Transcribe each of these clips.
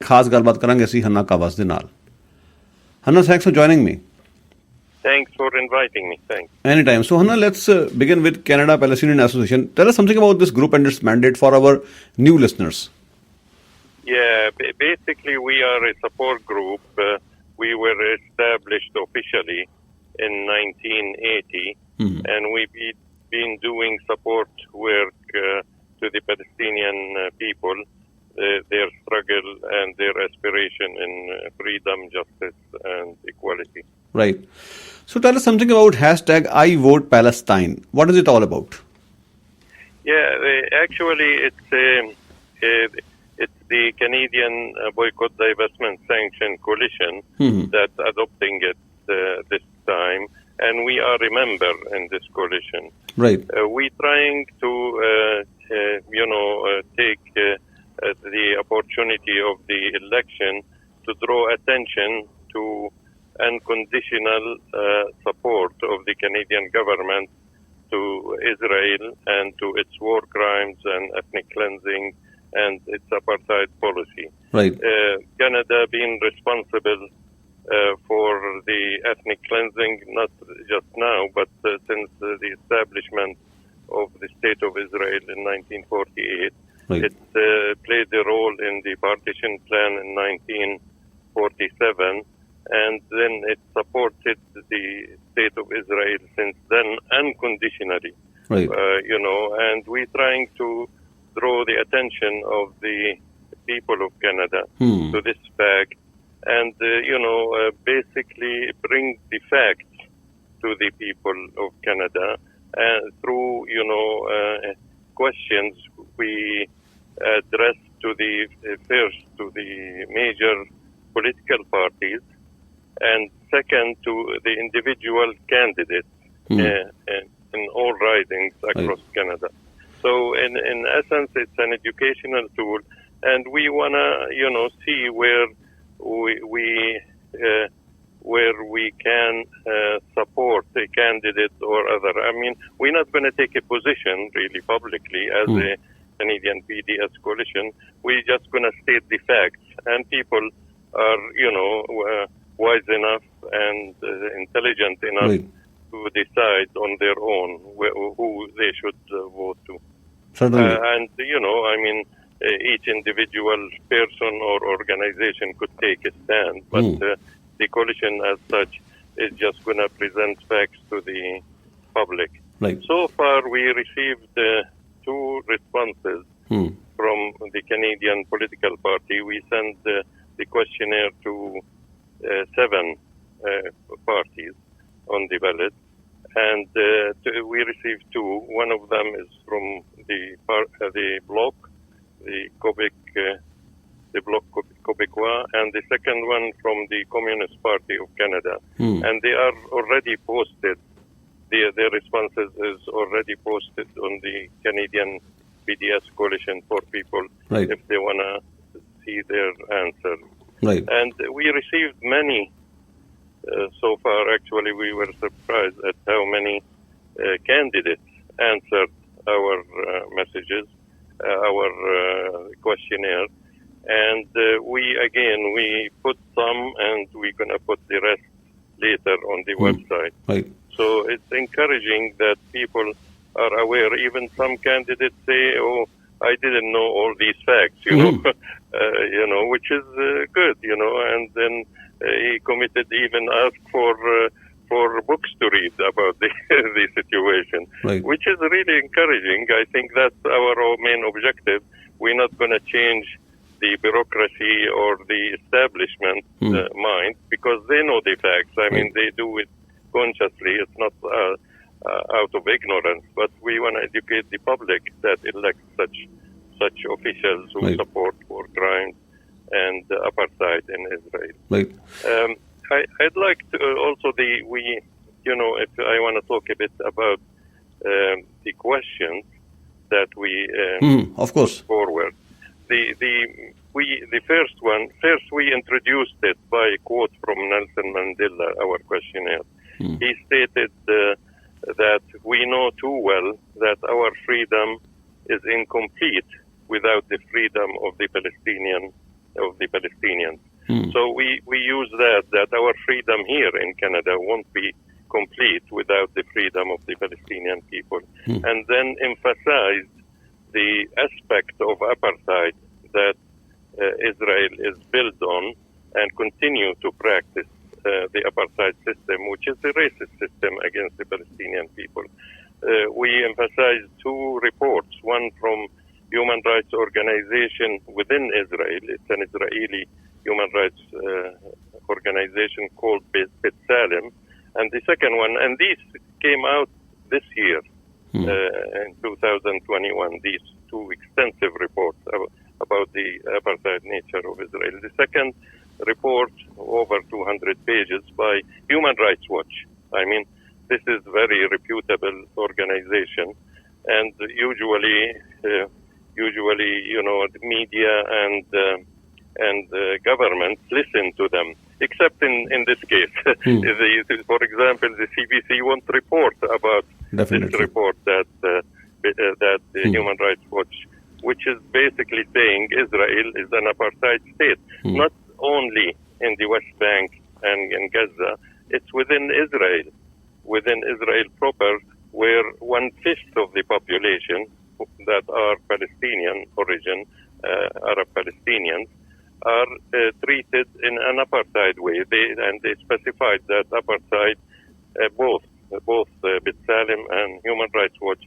ਖਾਸ ਗੱਲਬਾਤ ਕਰਾਂਗੇ ਅਸੀਂ ਹੰਨਾ ਕਾਵਾਸ ਦੇ ਨਾਲ। Hanna, thanks for joining me. Thanks for inviting me. Thanks. Anytime. So, Hanna, let's begin with Canada Palestine Association. Tell us something about this group and its mandate for our new listeners. Yeah, basically we are a support group. We were established officially in 1980, and we've been doing support work to the Palestinian people, their struggle and their aspiration in freedom, justice, and equality. Right. So tell us something about hashtag I Vote Palestine. What is it all about? Yeah, actually it's the Canadian Boycott, Divestment, Sanction Coalition that's adopting it this time, and we are a member in this coalition. Right. We're trying to, take the opportunity of the election to draw attention to unconditional support of the Canadian government to Israel and to its war crimes and ethnic cleansing and its apartheid policy. Right. Canada being responsible for the ethnic cleansing, not just now, but since the establishment of the State of Israel in 1948. Right. It played a role in the partition plan in 1947, and then it supported the State of Israel since then unconditionally. Right. And we're trying to draw the attention of the people of Canada to this fact, and basically bring the facts to the people of Canada through questions we address to the major political parties, and second to the individual candidates in all ridings across Canada. So in essence, it's an educational tool, and we wanna see where we can support a candidate or other. I mean, we're not going to take a position really publicly as a Canadian PDS coalition. We're just going to state the facts, and people are, wise enough and intelligent enough to decide on their own who they should vote to. Certainly. Each individual person or organization could take a stand, but the coalition as such is just going to present facts to the public. Right. So far, we received 2 responses from the Canadian political party. We sent the questionnaire to 7 parties on the ballot, and we received 2. One of them is from the bloc, the Quebec, the Bloc Québécois, and the second one from the Communist Party of Canada. And they are already posted. Their responses is already posted on the Canadian BDS coalition for people if they want to see their answer. Right. And we received many so far. Actually, we were surprised at how many candidates answered our messages, our questionnaire. And we put some, and we're going to put the rest later on the website. Right. So it's encouraging that people are aware. Even some candidates say, "Oh, I didn't know all these facts," which is good, And then he committed, even asked for books to read about the situation, which is really encouraging. I think that's our main objective. We're not going to change the bureaucracy or the establishment mind, because they know the facts. I mean, they do it consciously. It's not out of ignorance, but we want to educate the public that elect such officials who support war crimes and apartheid in Israel. Right. I'd like to also if I want to talk a bit about the questions that we of course put forward. The first one, we introduced it by a quote from Nelson Mandela, our questionnaire. He stated that we know too well that our freedom is incomplete without the freedom of the Palestinian of the Palestinians. So we use that our freedom here in Canada won't be complete without the freedom of the Palestinian people. And then emphasize the aspect of apartheid that Israel is built on and continue to practice the apartheid system, which is a racist system against the Palestinian people. We emphasize two reports, one from human rights organization within Israel. It's an Israeli human rights organization called B'Tselem, and the second one, and these came out this year, in 2021, these two extensive reports about the apartheid nature of Israel. The second report, over 200 pages, by Human Rights Watch. I mean, this is very reputable organization, and usually, you know, the media and governments listen to them. Except in this case, for example, the CBC won't report about this report that the Human Rights Watch, which is basically saying Israel is an apartheid state, not only in the West Bank and in Gaza, it's within Israel proper, where 1/5 of the population that are Palestinian origin, Arab Palestinians, are treated in an apartheid way. They specified that apartheid, both B'Tselem and Human Rights Watch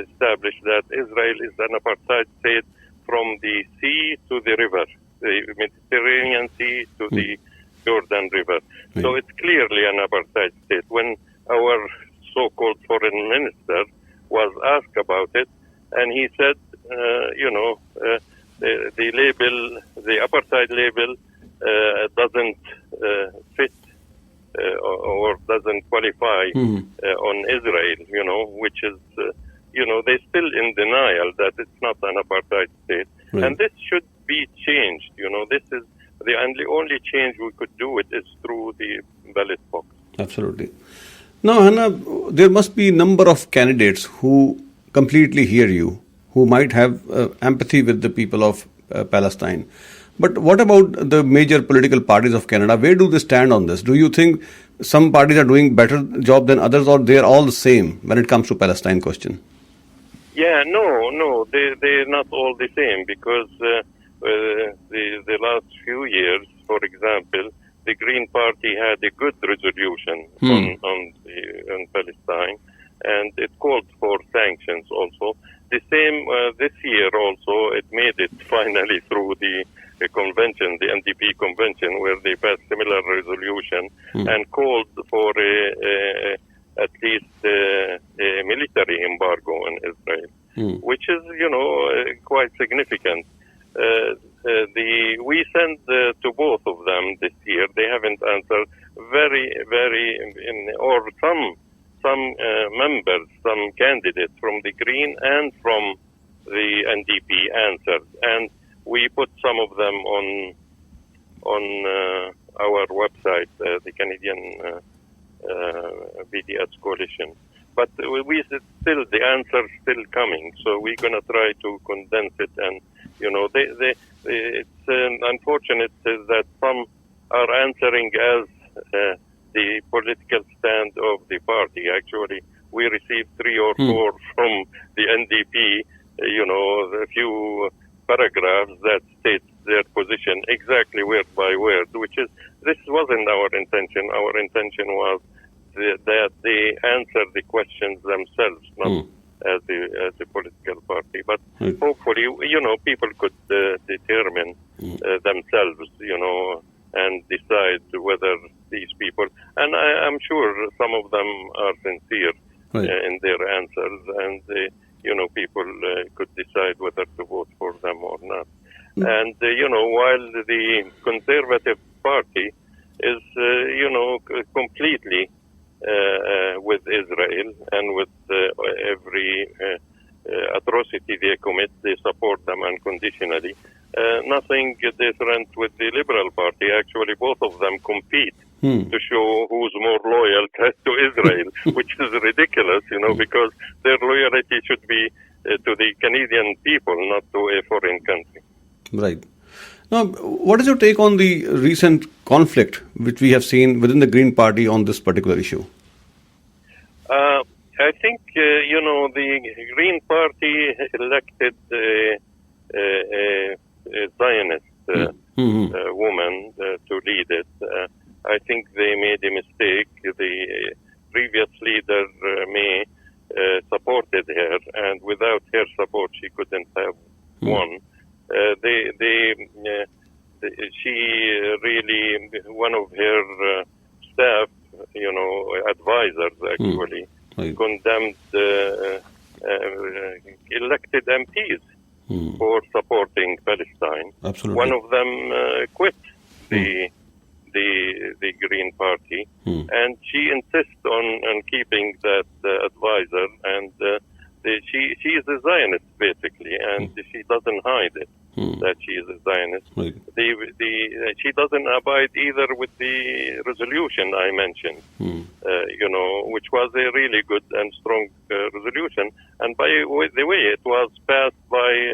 established that Israel is an apartheid state from the sea to the river, the Mediterranean Sea to the Jordan River. So it's clearly an apartheid state. When our so-called foreign minister was asked about it, and he said, the label, the apartheid label, doesn't fit or doesn't qualify on Israel, which is, they're still in denial that it's not an apartheid state. Right. And this should be changed. This is the only change we could do it is through the ballot box. Absolutely. Now, Hanna, there must be a number of candidates who completely hear you, who might have empathy with the people of Palestine. But what about the major political parties of Canada? Where do they stand on this? Do you think some parties are doing better job than others, or they're all the same when it comes to Palestine question? Yeah, no, they're not all the same, because the last few years, for example, the Green Party had a good resolution on Palestine, and it called for sanctions also. The same this year also, it made it finally through the convention, the NDP convention, where they passed similar resolution and called for at least a military embargo on Israel, which is, quite significant. We sent to both of them this year. They haven't answered. Some members, some candidates from the Green and from the NDP answered, and we put some of them on our website, the Canadian BDS Coalition. But the answer's still coming, so we're gonna try to condense it. And it's unfortunate that some are answering as the political stand of the party. Actually, we received 3 or 4 from the NDP, a few paragraphs that state their position exactly word by word, this wasn't our intention. Our intention was that they answer the questions themselves, not as a political party. But hopefully, people could determine themselves, and decide whether these people, and I'm sure some of them are sincere in their answers, and people could decide whether to vote for them or not. And while the Conservative Party is completely with Israel, and with every atrocity they commit, they support them unconditionally. Nothing different with the Liberal Party. Actually, both of them compete to show who's more loyal to Israel, which is ridiculous, because their loyalty should be to the Canadian people, not to a foreign country. Right. Now, what is your take on the recent conflict which we have seen within the Green Party on this particular issue? I think, the Green Party elected a Zionist woman to lead it. I think they made a mistake. The previous leader, May, supported her, and without her support, she couldn't have won. She really, one of her staff, advisors actually, condemned elected MPs for supporting Palestine. Absolutely. One of them quit the Green Party, and she insists on keeping that advisor, and she is a Zionist basically, and she doesn't hide it that she is a Zionist. Right. She doesn't abide either with the resolution I mentioned, which was a really good and strong resolution, and by the way, it was passed by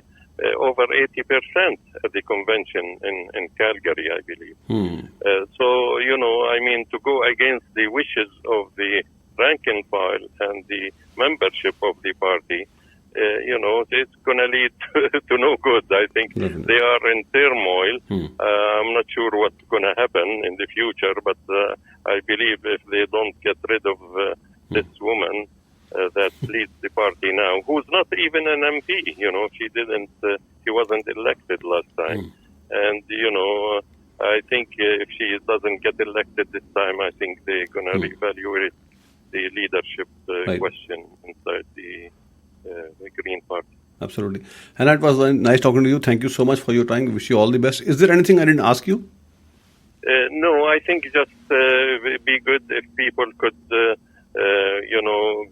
over 80% at the convention in Calgary, I believe. So, to go against the wishes of the rank and file and the membership of the party, it's going to lead to no good. I think Definitely. they are in turmoil. I'm not sure what's going to happen in the future, but I believe if they don't get rid of this woman that leads the party now, who's not even an MP, she wasn't elected last time. And, I think if she doesn't get elected this time, I think they're going to reevaluate the leadership question inside the Green Party. Absolutely. And it was nice talking to you. Thank you so much for your time. Wish you all the best. Is there anything I didn't ask you? No, I think just be good if people could,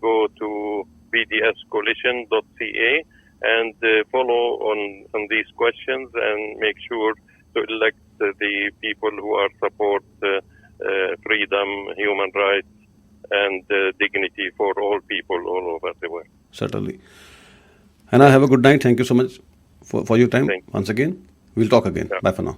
go to bdscoalition.ca and follow on these questions and make sure to elect the people who support freedom, human rights, and dignity for all people all over the world. Certainly. And have a good night. Thank you so much for your time once again. We'll talk again. Yeah. Bye for now.